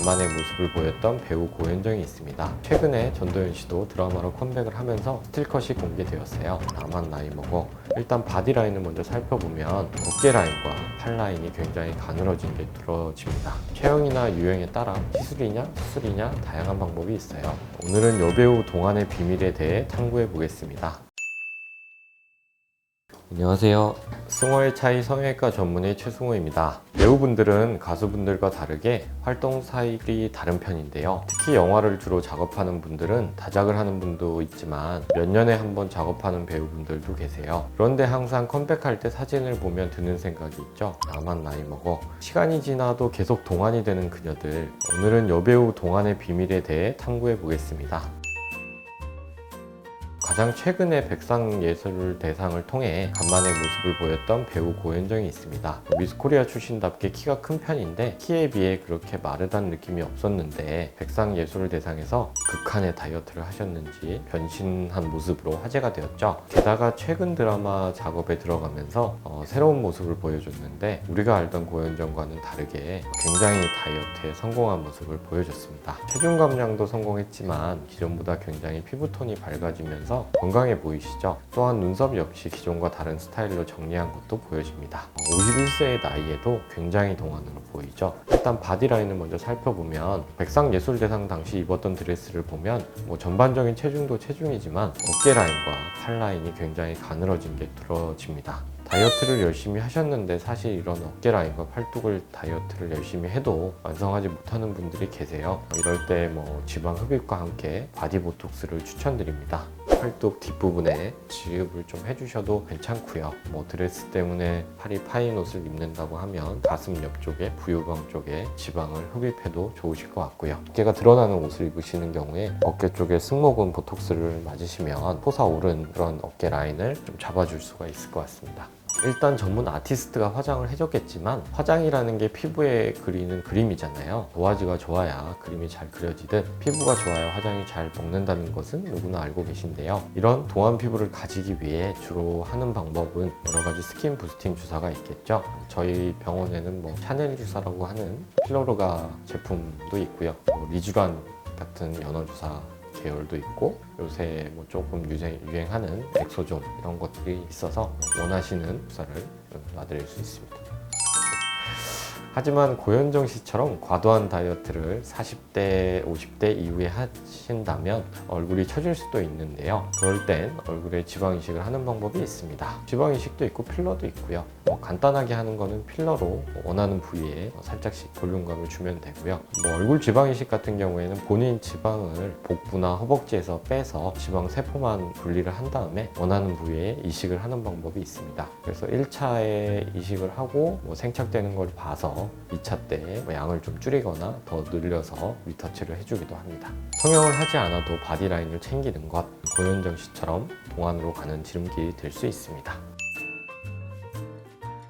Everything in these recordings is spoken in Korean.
간만의 모습을 보였던 배우 고현정이 있습니다. 최근에 전도연 씨도 드라마로 컴백을 하면서 스틸컷이 공개되었어요. 나만 나이 먹어. 일단 바디라인을 먼저 살펴보면 어깨 라인과 팔 라인이 굉장히 가늘어진 게 들어집니다. 체형이나 유행에 따라 시술이냐 수술이냐 다양한 방법이 있어요. 오늘은 여배우 동안의 비밀에 대해 탐구해 보겠습니다. 안녕하세요. 승호의 차이 성형외과 전문의 최승호입니다. 배우분들은 가수분들과 다르게 활동 스타일이 다른 편인데요. 특히 영화를 주로 작업하는 분들은 다작을 하는 분도 있지만 몇 년에 한 번 작업하는 배우분들도 계세요. 그런데 항상 컴백할 때 사진을 보면 드는 생각이 있죠. 나만 나이 먹어. 시간이 지나도 계속 동안이 되는 그녀들. 오늘은 여배우 동안의 비밀에 대해 탐구해 보겠습니다. 가장 최근에 백상예술대상을 통해 간만의 모습을 보였던 배우 고현정이 있습니다. 미스코리아 출신답게 키가 큰 편인데 키에 비해 그렇게 마르다는 느낌이 없었는데 백상예술대상에서 극한의 다이어트를 하셨는지 변신한 모습으로 화제가 되었죠. 게다가 최근 드라마 작업에 들어가면서 새로운 모습을 보여줬는데 우리가 알던 고현정과는 다르게 굉장히 다이어트에 성공한 모습을 보여줬습니다. 체중 감량도 성공했지만 기존보다 굉장히 피부톤이 밝아지면서 건강해 보이시죠? 또한 눈썹 역시 기존과 다른 스타일로 정리한 것도 보여집니다. 51세의 나이에도 굉장히 동안으로 보이죠? 일단 바디라인을 먼저 살펴보면 백상예술대상 당시 입었던 드레스를 보면 전반적인 체중도 체중이지만 어깨 라인과 팔 라인이 굉장히 가늘어진 게 들어집니다. 다이어트를 열심히 하셨는데 사실 이런 어깨 라인과 팔뚝을 다이어트를 열심히 해도 완성하지 못하는 분들이 계세요. 이럴 때 지방 흡입과 함께 바디 보톡스를 추천드립니다. 팔뚝 뒷부분에 지읍을 좀 해주셔도 괜찮고요. 드레스 때문에 팔이 파인 옷을 입는다고 하면 가슴 옆쪽에 부유방 쪽에 지방을 흡입해도 좋으실 것 같고요. 어깨가 드러나는 옷을 입으시는 경우에 어깨 쪽에 승모근 보톡스를 맞으시면 솟아오른 그런 어깨 라인을 좀 잡아줄 수가 있을 것 같습니다. 일단 전문 아티스트가 화장을 해줬겠지만 화장이라는 게 피부에 그리는 그림이잖아요. 도화지가 좋아야 그림이 잘 그려지듯 피부가 좋아야 화장이 잘 먹는다는 것은 누구나 알고 계신데요. 이런 동안 피부를 가지기 위해 주로 하는 방법은 여러 가지 스킨 부스팅 주사가 있겠죠. 저희 병원에는 샤넬 주사라고 하는 필로로가 제품도 있고요. 리쥬란 같은 연어 주사 계열도 있고 요새 조금 유행하는 엑소존 이런 것들이 있어서 원하시는 주사를 놔드릴 수 있습니다. 하지만 고현정 씨처럼 과도한 다이어트를 40대, 50대 이후에 하신다면 얼굴이 처질 수도 있는데요. 그럴 땐 얼굴에 지방 이식을 하는 방법이 있습니다. 지방 이식도 있고 필러도 있고요. 간단하게 하는 거는 필러로 원하는 부위에 살짝씩 볼륨감을 주면 되고요. 얼굴 지방 이식 같은 경우에는 본인 지방을 복부나 허벅지에서 빼서 지방 세포만 분리를 한 다음에 원하는 부위에 이식을 하는 방법이 있습니다. 그래서 1차에 이식을 하고 생착되는 걸 봐서 2차 때 양을 좀 줄이거나 더 늘려서 리터치를 해주기도 합니다. 성형을 하지 않아도 바디라인을 챙기는 것, 고현정 씨처럼 동안으로 가는 지름길이 될 수 있습니다.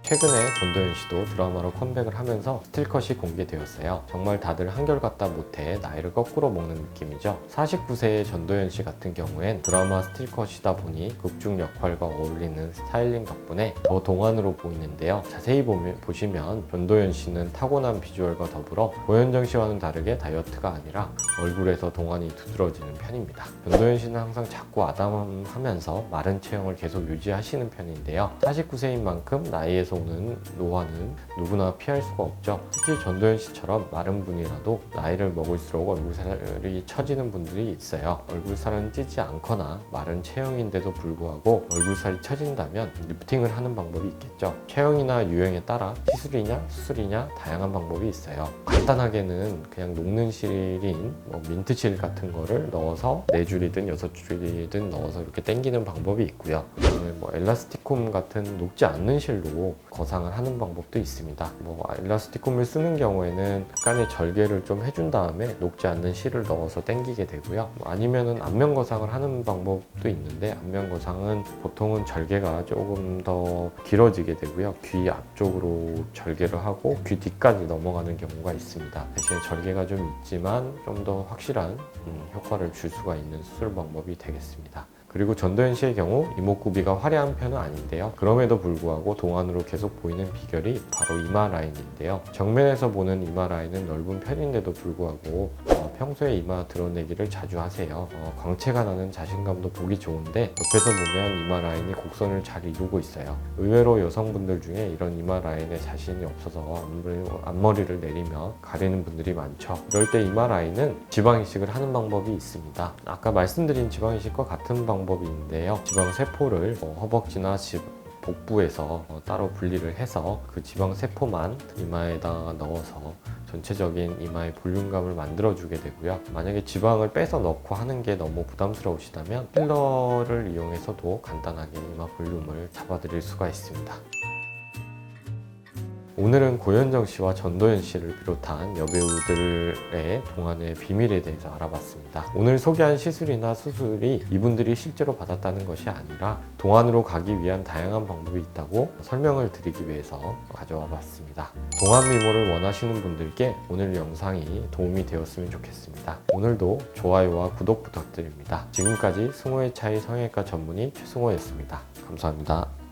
최근에 전도연 씨도 드라마로 컴백을 하면서 스틸컷이 공개되었어요. 정말 다들 한결같다 못해 나이를 거꾸로 먹는 느낌이죠. 49세의 전도연 씨 같은 경우엔 드라마 스틸컷이다 보니 극중 역할과 어울리는 스타일링 덕분에 더 동안으로 보이는데요. 자세히 보시면 전도연 씨는 타고난 비주얼과 더불어 고현정 씨와는 다르게 다이어트가 아니라 얼굴에서 동안이 두드러지는 편입니다. 전도연 씨는 항상 작고 아담하면서 마른 체형을 계속 유지하시는 편인데요. 49세인 만큼 나이에서 오는 노화는 누구나 피할 수가 없죠. 특히 전도연 씨처럼 마른 분이라도 나이를 먹을수록 얼굴살이 처지는 분들이 있어요. 얼굴살은 찌지 않거나 마른 체형인데도 불구하고 얼굴살이 처진다면 리프팅을 하는 방법이 있겠죠. 체형이나 유행에 따라 시술이냐 수술이냐 다양한 방법이 있어요. 간단하게는 그냥 녹는 실인 민트실 같은 거를 넣어서 4줄이든 6줄이든 넣어서 이렇게 당기는 방법이 있고요. 그다음에 엘라스티콤 같은 녹지 않는 실로 거상을 하는 방법도 있습니다. 엘라스티콤을 쓰는 경우에는 약간의 절개를 좀 해준 다음에 녹지 않는 실을 넣어서 당기게 되고요. 아니면은 안면 거상을 하는 방법도 있는데 안면 거상은 보통은 절개가 조금 더 길어지게 되고요. 귀 앞쪽으로 절개를 하고 귀 뒤까지 넘어가는 경우가 있습니다. 대신에 절개가 좀 있지만 좀 더 확실한 효과를 줄 수가 있는 수술 방법이 되겠습니다. 그리고 전도연 씨의 경우 이목구비가 화려한 편은 아닌데요. 그럼에도 불구하고 동안으로 계속 보이는 비결이 바로 이마 라인인데요. 정면에서 보는 이마 라인은 넓은 편인데도 불구하고 평소에 이마 드러내기를 자주 하세요. 광채가 나는 자신감도 보기 좋은데 옆에서 보면 이마 라인이 곡선을 잘 이루고 있어요. 의외로 여성분들 중에 이런 이마 라인에 자신이 없어서 앞머리를 내리며 가리는 분들이 많죠. 이럴 때 이마 라인은 지방 이식을 하는 방법이 있습니다. 아까 말씀드린 지방 이식과 같은 방법인데요. 지방 세포를 허벅지나 복부에서 따로 분리를 해서 그 지방 세포만 이마에다가 넣어서 전체적인 이마의 볼륨감을 만들어주게 되고요. 만약에 지방을 빼서 넣고 하는 게 너무 부담스러우시다면 필러를 이용해서도 간단하게 이마 볼륨을 잡아드릴 수가 있습니다. 오늘은 고현정 씨와 전도연 씨를 비롯한 여배우들의 동안의 비밀에 대해서 알아봤습니다. 오늘 소개한 시술이나 수술이 이분들이 실제로 받았다는 것이 아니라 동안으로 가기 위한 다양한 방법이 있다고 설명을 드리기 위해서 가져와 봤습니다. 동안 미모를 원하시는 분들께 오늘 영상이 도움이 되었으면 좋겠습니다. 오늘도 좋아요와 구독 부탁드립니다. 지금까지 승호의 차이 성형외과 전문의 최승호였습니다. 감사합니다.